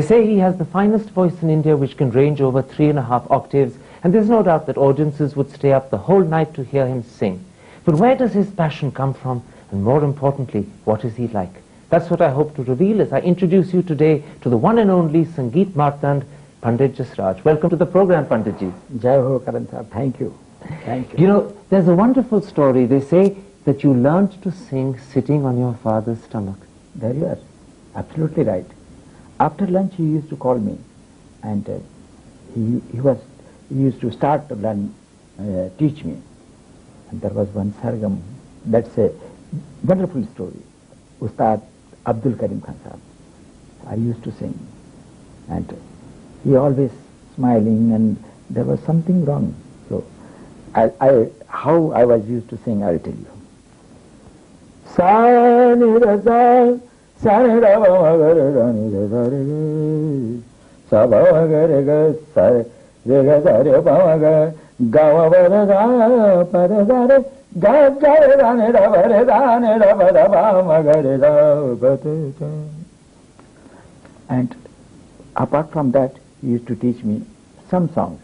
say he has the finest voice in India, which can range over 3.5 octaves, and there's no doubt that audiences would stay up the whole night to hear him sing. But where does his passion come from? And more importantly, what is he like? That's what I hope to reveal as I introduce you today to the one and only Sangeet Martand, Pandit Jasraj. Welcome to the program, Panditji. Jai Ho, Karan Thapar. Thank you. Thank you. You know, there's a wonderful story. They say that you learned to sing sitting on your father's stomach. There you are. Absolutely right. After lunch, he used to call me, and he used to start to learn, teach me. And there was one sargam. That's a wonderful story. Ustad Abdul Karim Khan Sahab. I used to sing, and he always smiling, and there was something wrong. So, how I was used to sing, I'll tell you. Sa ni ra sa, sa ni ra ba ga ra ni ra sa re ga, sa ba ga re ga sa re ga sa re ba ga ga ba ra ga pa ra ga re ga ga re ra ni ra ba re ga ni ra ba ra ba ma ga re ra ba te ta. And apart from that, he used to teach me some songs.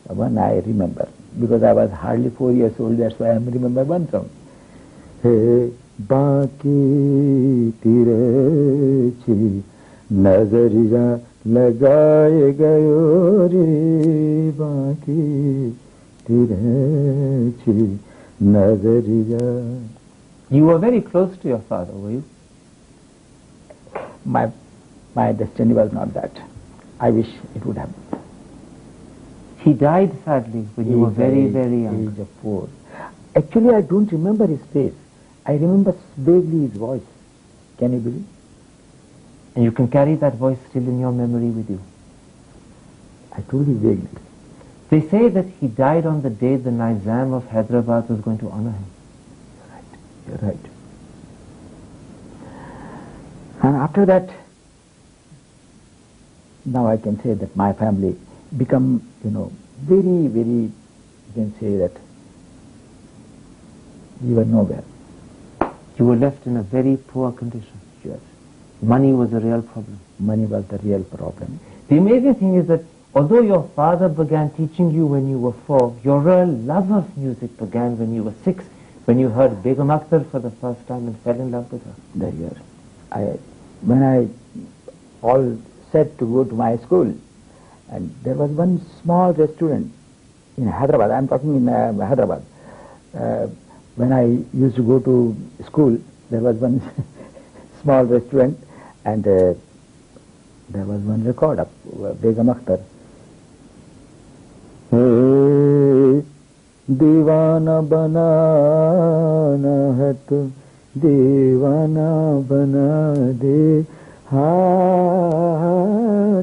One I remember, because I was hardly 4 years old, that's why I remember one song. Hey, बाकी तेरे ची नजरिया लगाए गयो रे बाकी तेरे ची नजरिया. You were very close to your father, were you? My destiny was not that. I wish it would have been. He died sadly when you were very, very young. Age of 4. Actually, I don't remember his face. I remember vaguely his voice. Can you believe? And you can carry that voice still in your memory with you. I told you vaguely. They say that he died on the day the Nizam of Hyderabad was going to honor him. Right. You're right. And after that, now I can say that my family become, very, very, you can say that we were nowhere. You were left in a very poor condition. Yes. Money was a real problem. Money was the real problem. The amazing thing is that although your father began teaching you when you were 4, your real love of music began when you were 6, when you heard Begum Akhtar for the first time and fell in love with her. There you are. When I all set to go to my school, and there was one small restaurant in Hyderabad. I'm talking in Hyderabad. When I used to go to school, there was one small restaurant, and there was one record of Begum Akhtar. Hey, दीवाना बनाना है तो दीवाना बना दे हाँ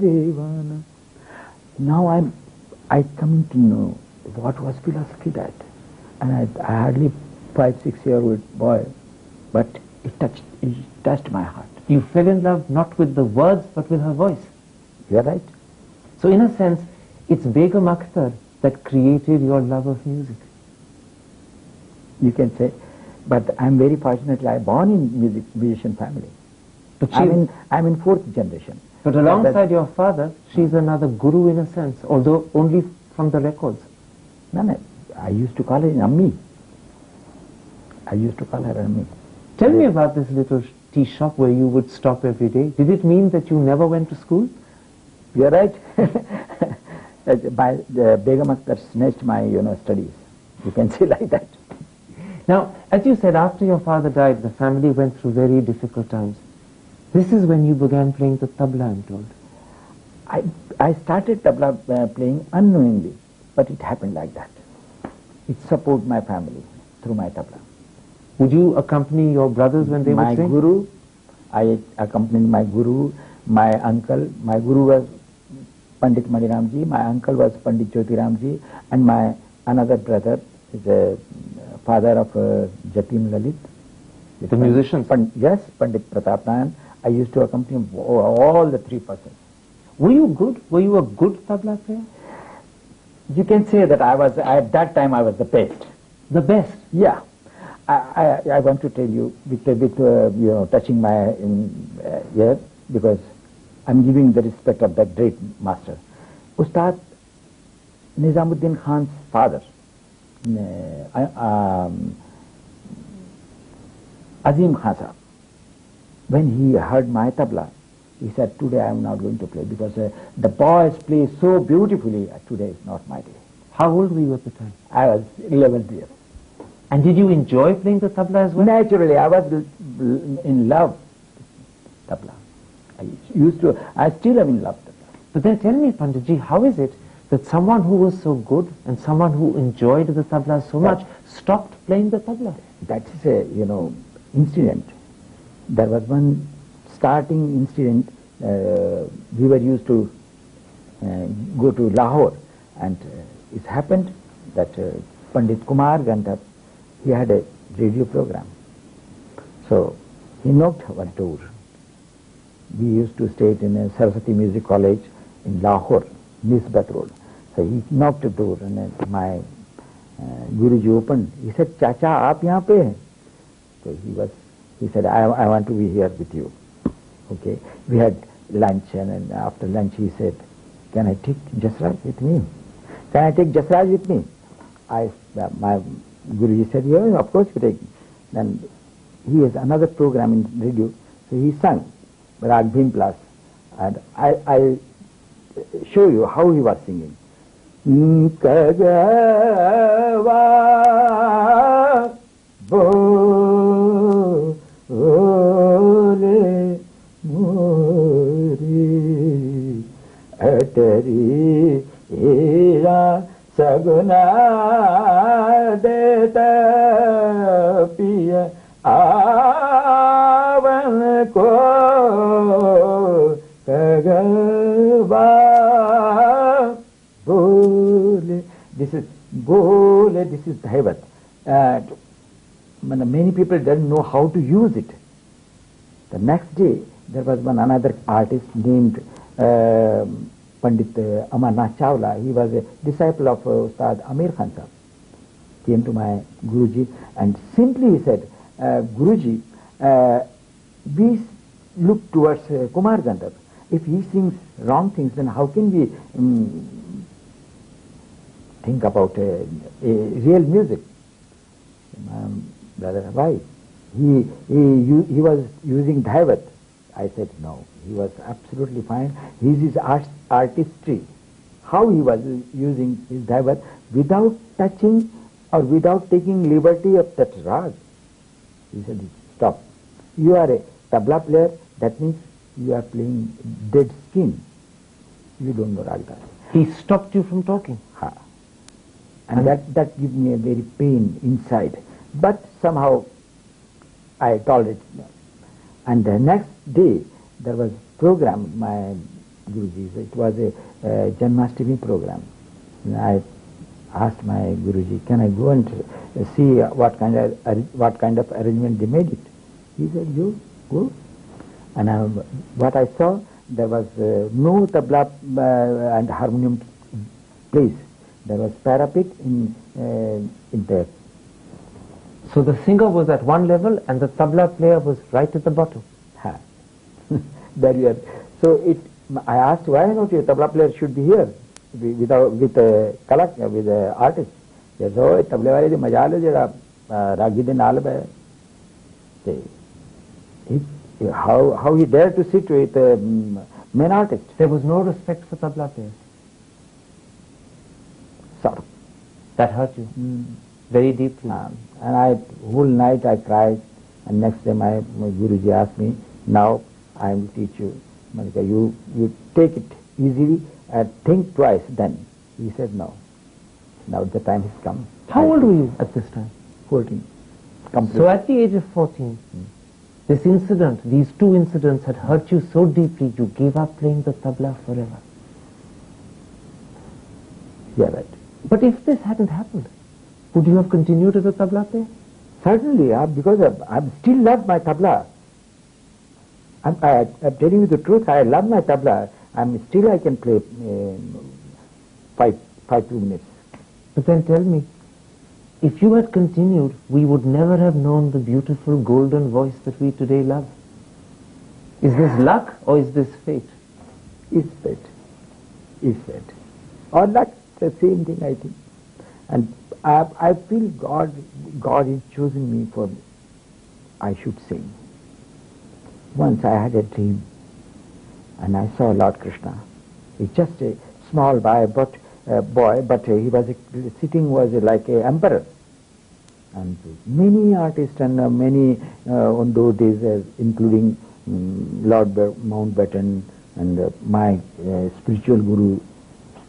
दीवाना. Now I come to know what was philosophy that, and I hardly 5-6-year-old boy, but it touched my heart. You fell in love not with the words but with her voice. You are right. So in a sense, it's Begum Akhtar that created your love of music. You can say, but I'm very fortunately I born in musician family. But I'm in 4th generation. But alongside your father, she's another guru in a sense, although only from the records. No, I used to call her Ammi. I used to call her Ammi. Tell me about this little tea shop where you would stop every day. Did it mean that you never went to school? You're right. The Begum Akhtar snatched my, studies. You can say like that. Now, as you said, after your father died, the family went through very difficult times. This is when you began playing the tabla, I'm told. I started tabla playing unknowingly, but it happened like that. It supported my family through my tabla. Would you accompany your brothers when they would sing? My guru, I accompanied my guru, my uncle. My guru was Pandit Maniramji, my uncle was Pandit Jyotiramji, and my another brother is a father of Jatin Lalit. The musicians? Yes, Pandit Pratap Nayan. I used to accompany all the 3 persons. Were you good? Were you a good tabla player? You can say that at that time I was the best. The best? Yeah. I want to tell you, with touching my ear, because I'm giving the respect of that great master. Ustad Nizamuddin Khan's father, Azim Khan Sahab, when he heard my tabla, he said, today I am not going to play because the boys play so beautifully. Today is not my day. How old were you at the time? I was 11 years. And did you enjoy playing the tabla as well? Naturally, I was in love with tabla. I still am in love with tabla. But then tell me, Panditji, how is it that someone who was so good and someone who enjoyed the tabla so much stopped playing the tabla? That is a, incident. There was one starting incident. We were used to go to Lahore, and it happened that Pandit Gandhar, he had a radio program. So he knocked our door. We used to stay in a Saraswati Music College in Lahore, Nisbat Road. So he knocked the door, and my Guruji opened. He said, Chacha, aap yahan pe hai? So he said, I want to be here with you. Okay. We had lunch, and after lunch he said, can I take Jasraj with me? Can I take Jasraj with me? My Guruji said, yeah, of course you take. Then he has another program in radio, so he sang Rag Bhim Plus, and I show you how he was singing. Kagava bole muri atari ira saguna deta piya avan ko kagava bole. This is bole, this is dhaivat. Many people don't know how to use it. The next day, there was another artist named Pandit Amarnath Chawla. He was a disciple of Ustad Amir Khan Sahab. Came to my Guruji and simply he said, Guruji, we look towards Kumar Gandhar. If he sings wrong things, then how can we think about a real music? Brother, why? He was using dhaivat. I said no. He was absolutely fine. His artistry, how he was using his dhaivat without touching or without taking liberty of that rag. He said, stop. You are a tabla player, that means you are playing dead skin. You don't know rag. He stopped you from talking? Ha. And that gave me a very pain inside. But somehow I tolerated it. And the next day there was program, my Guruji, it was a Janmashtami program. And I asked my Guruji, can I go and see what kind of arrangement they made it? He said, you go. And what I saw, there was no tabla and harmonium place. There was parapet in there. So the singer was at one level and the tabla player was right at the bottom. Ha. There you are. So I asked, why not your tabla player should be here with a artist? He said, oh, tabla wale de majal jada ragi de naal hai. How he dared to sit with main artist? There was no respect for tabla players. Sort of. That hurt you very deeply. And whole night I cried, and next day my Guruji asked me, now I will teach you, Malika, you take it easily and think twice then. He said no. Now the time has come. How old were you at this time? 14. Complete. So at the age of 14, this incident, these two incidents had hurt you so deeply you gave up playing the tabla forever. Yeah, right. But if this hadn't happened, would you have continued as a tabla player? Certainly, because I still love my tabla. I'm telling you the truth, I love my tabla. I can play 5 minutes. But then tell me, if you had continued, we would never have known the beautiful golden voice that we today love. Is this luck or is this fate? is fate. Or that's the same thing, I think. And I feel God is choosing me for, I should sing. Once I had a dream, and I saw Lord Krishna. He's just a small boy, but he was sitting was like an emperor. And many artists and many on those days, including Lord Mountbatten and my spiritual guru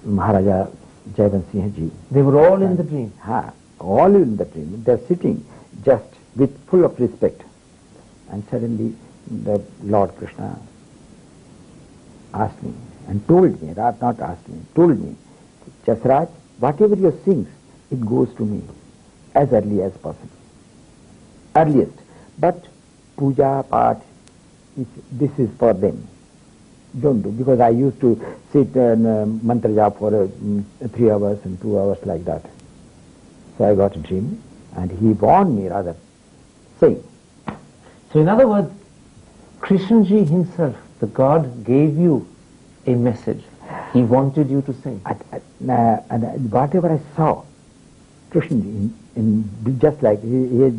Maharaja Jaivan Singh Ji. They were all in the dream. All in the dream. They're sitting just with full of respect. And suddenly the Lord Krishna asked me and told me, not asked me, told me, Jasraj, whatever you sing, it goes to me as early as possible. Earliest. But puja, part, this is for them. Don't do, because I used to sit and mantra jap for 3 hours and 2 hours like that. So I got a dream, and he warned me rather, sing. So in other words, Krishnji himself, the God, gave you a message. He wanted you to sing. And whatever I saw, Krishnji, just like he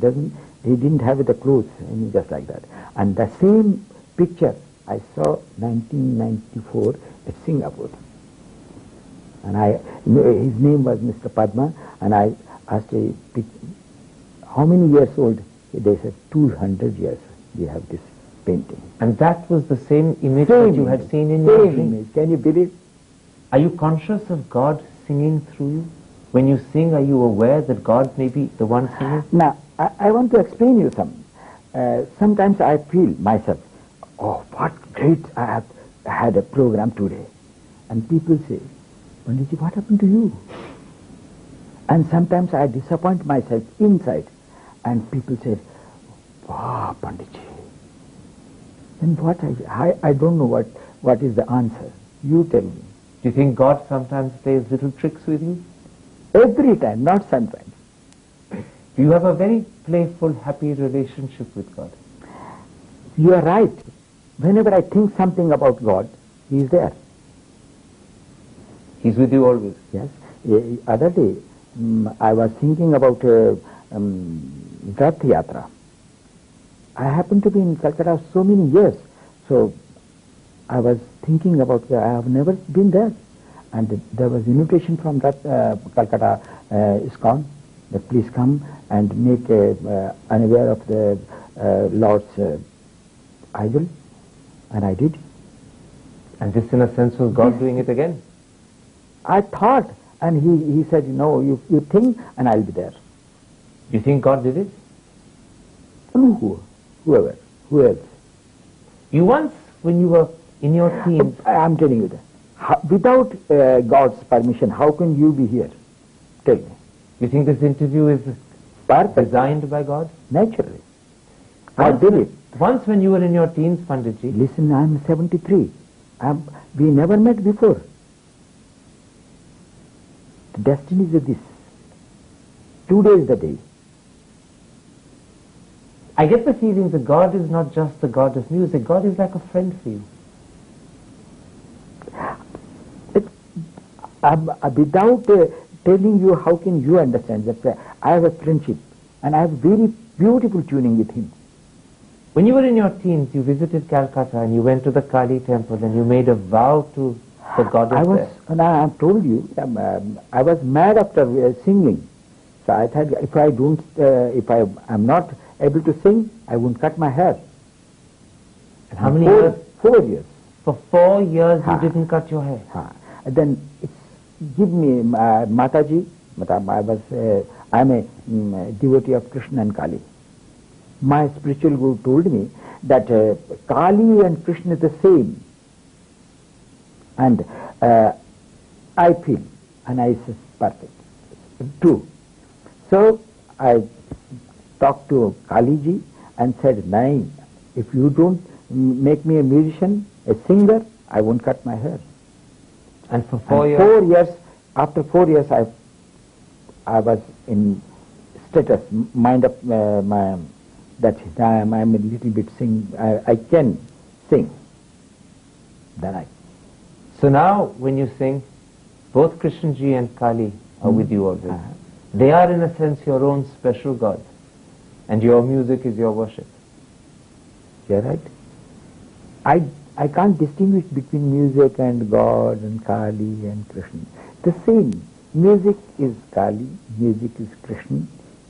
didn't have the clothes, just like that. And the same picture I saw 1994 at Singapore. And his name was Mr. Padma, and I asked how many years old? They said 200 years we have this painting. And that was the same image that you had seen in your dream. Image. Can you believe? Are you conscious of God singing through you? When you sing, are you aware that God may be the one singing? Now, I want to explain you something. Sometimes I feel myself, oh, what great, I have had a program today. And people say, Panditji, what happened to you? And sometimes I disappoint myself inside. And people say, wow, Panditji. Then what I don't know what is the answer. You tell me. Do you think God sometimes plays little tricks with you? Every time, not sometimes. You have a very playful, happy relationship with God. You are right. Whenever I think something about God, He is there. He's with you always. Yes. Other day, I was thinking about Rath Yatra. I happened to be in Calcutta so many years, so I was thinking about, I have never been there. And there was invitation from that Calcutta ISKCON that please come and make unaware of the Lord's idol. And I did. And this in a sense was God doing it again? I thought, and he said, no, you think and I'll be there. You think God did it? No, whoever, who else? You once, when you were in your teens... I'm telling you that. Without God's permission, how can you be here? Tell me. You think this interview is designed by God? Naturally. I did it. Once when you were in your teens, Panditji... Listen, I'm 73. We never met before. The destiny is this. Today is the day. I get the feeling that God is not just the God of music. God is like a friend for you. Without telling you, how can you understand that? I have a friendship and I have very beautiful tuning with him. When you were in your teens, you visited Calcutta and you went to the Kali temple and you made a vow to the goddess there. And I told you, I was mad after singing. So I thought if I am not able to sing, I won't cut my hair. And how many years? 4 years. For 4 years you didn't cut your hair? And then give me Mataji. I'm a devotee of Krishna and Kali. My spiritual guru told me that Kali and Krishna is the same. And I feel, and I say perfect, true. So I talked to Kali ji and said, "Nahin, if you don't make me a musician, a singer, I won't cut my hair." And for 4 years? After 4 years, I was in status, mind of that I'm a little bit I can sing. Then So now, when you sing, both Krishnji and Kali are with you always. They are, in a sense, your own special gods. And your music is your worship. You're right. I can't distinguish between music and God and Kali and Krishna. The same. Music is Kali, music is Krishna,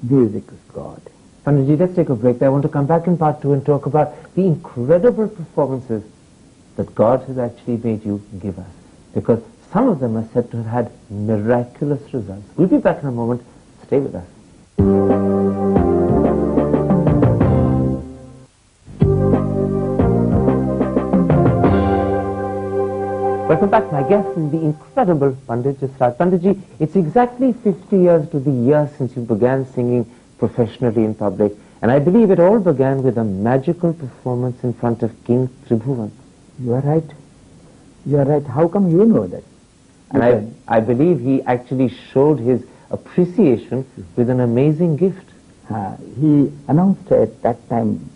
music is God. Panditji, let's take a break there. I want to come back in part 2 and talk about the incredible performances that God has actually made you give us. Because some of them are said to have had miraculous results. We'll be back in a moment. Stay with us. Welcome back, my guest is the incredible Pandit Jasraj. Panditji, it's exactly 50 years to the year since you began singing professionally in public, and I believe it all began with a magical performance in front of King Tribhuvan. You are right. You are right. How come you know that? And I believe he actually showed his appreciation with an amazing gift. He announced at that time,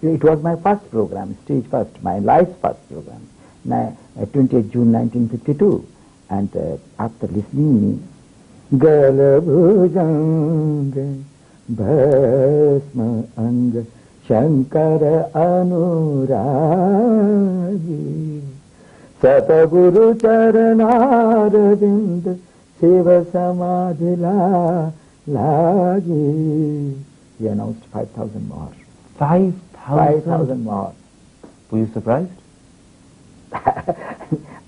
it was my first program, stage first, my life's first program, 20th June 1952. And after listening me, Galabhujanga Bhasma Anga Shankara Anuragi Sataguru Charanaravind Seva Samadhila Lagi. He announced 5,000 more. 5,000 more. Were you surprised?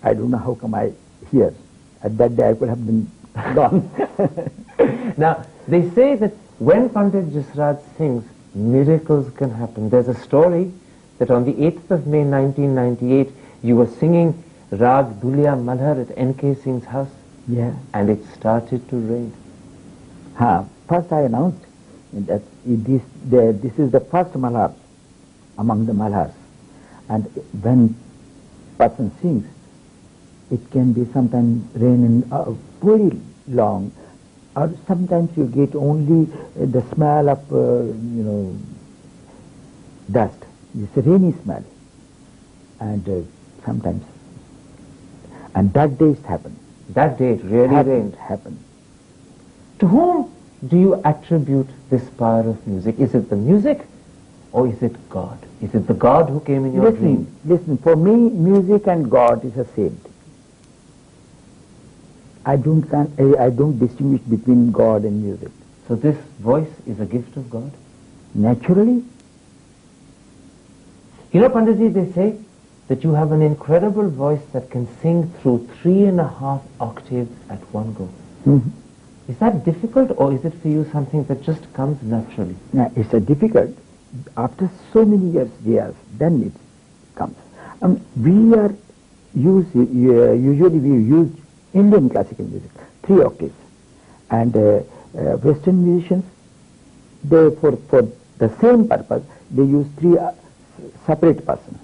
I don't know how come I hear. At that day I could have been gone. Now, they say that when Pandit Jasraj sings, miracles can happen. There's a story that on the 8th of May 1998, you were singing Rag Dulya Malhar at N.K. Singh's house. Yeah. And it started to rain. First I announced that this is the first Malhar among the Malhars. And when person sings, it can be sometimes rain in very long, or sometimes you get only the smell of, dust. It's a rainy smell. And sometimes. And that day it happened. That day it really rained. Happened. To whom do you attribute this power of music? Is it the music or is it God? Is it the God who came in your dream? Listen, for me, music and God is the same thing. I don't distinguish between God and music. So this voice is a gift of God? Naturally. You know, Panditji, they say that you have an incredible voice that can sing through 3.5 octaves at one go. Mm-hmm. Is that difficult, or is it for you something that just comes naturally? Yeah, it's difficult. After so many years, then it comes. Usually we use Indian classical music, 3 octaves. And Western musicians, they for the same purpose, they use 3 separate persons.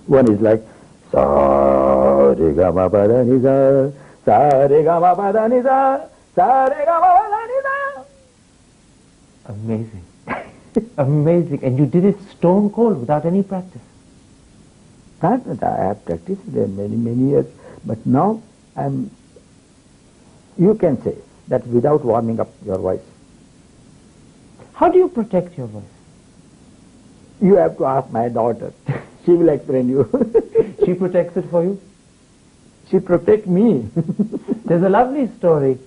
One is like sa re ga ma pa da ni sa, sa re ga ma pa da ni sa, sa re ga ma pa da ni sa. Amazing. Amazing. And you did it stone cold without any practice. I have practiced many years, but now you can say that without warming up your voice. How do you protect your voice? You have to ask my daughter. She will explain you. She protects it for you? She protects me. There's a lovely story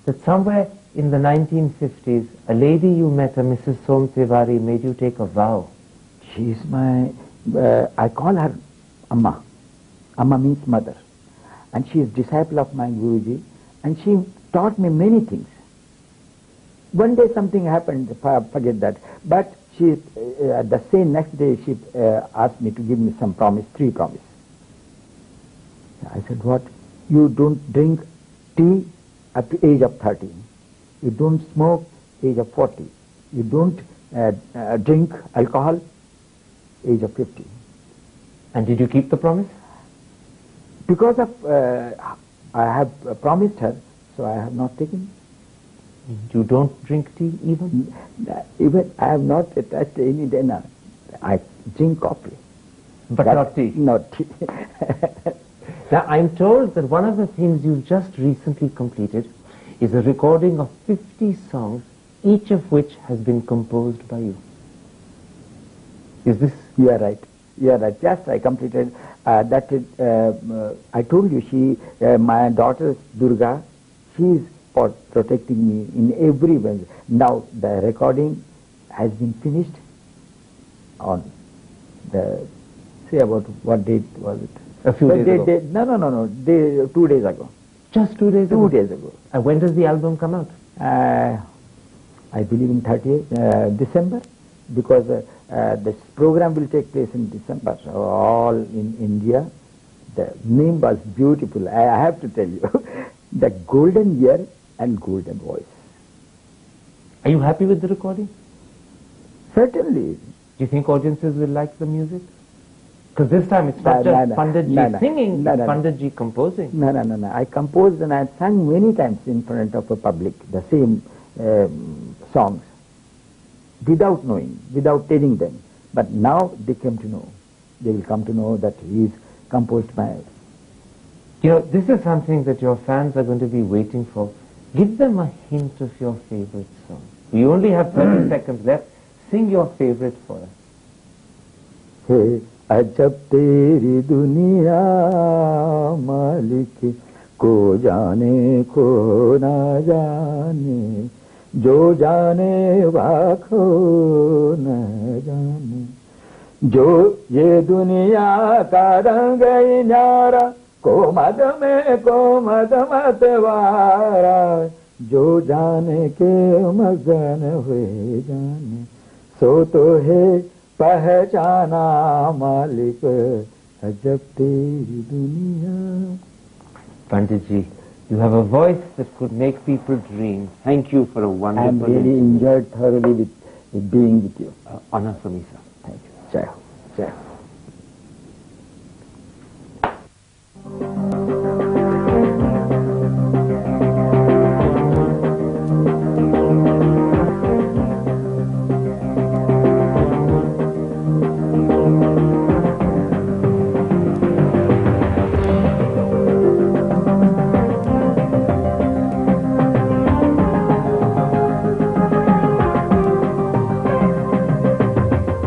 that somewhere in the 1950s, a lady you met, a Mrs. Som Tiwari, made you take a vow. She is my, I call her Amma. Amma means mother. And she is disciple of my Guruji. And she taught me many things. One day something happened, forget that. But she, the same next day, she asked me to give me some promise, 3 promises. I said, what? You don't drink tea at the age of 30. You don't smoke age of 40. You don't drink alcohol age of 50. And did you keep the promise? Because of I have promised her, so I have not taken. You don't drink tea even? Even I have not touched any dinner. I drink coffee. But not tea. Not tea. Now, I'm told that one of the things you've just recently completed is a recording of 50 songs, each of which has been composed by you. Is this? You are right. You are right. Yes, I completed that. I told you, my daughter Durga, she is protecting me in every way. Now the recording has been finished on the, say about what date was it? A few days ago. No. 2 days ago. Just 2 days ago? 2 days ago. And when does the album come out? I believe in 30th December, because this program will take place in December, all in India. The name was beautiful. I have to tell you, the golden year and golden voice. Are you happy with the recording? Certainly. Do you think audiences will like the music? Because this time it's not just Pandit Ji singing, it's Pandit Ji composing. No. I composed and I sang many times in front of a public, the same songs, without knowing, without telling them. But now they came to know. They will come to know that he is composed by... You know, this is something that your fans are going to be waiting for. Give them a hint of your favorite song. We only have 30 seconds left. Sing your favorite for us. Hey, ajab teri duniya malik ko jaane ko na jaane, jo jaane va na jaane, jo ye duniya ka rang nyara ko mad matwara, jo jaane ke magan hue jaane, so to hai pehchana malik ajab teri duniya. Pandit Ji, you have a voice that could make people dream. Thank you for a wonderful... I am really enjoyed thoroughly with being with you. Honor for me, sir. Thank you. Jai Ho. Jai Ho.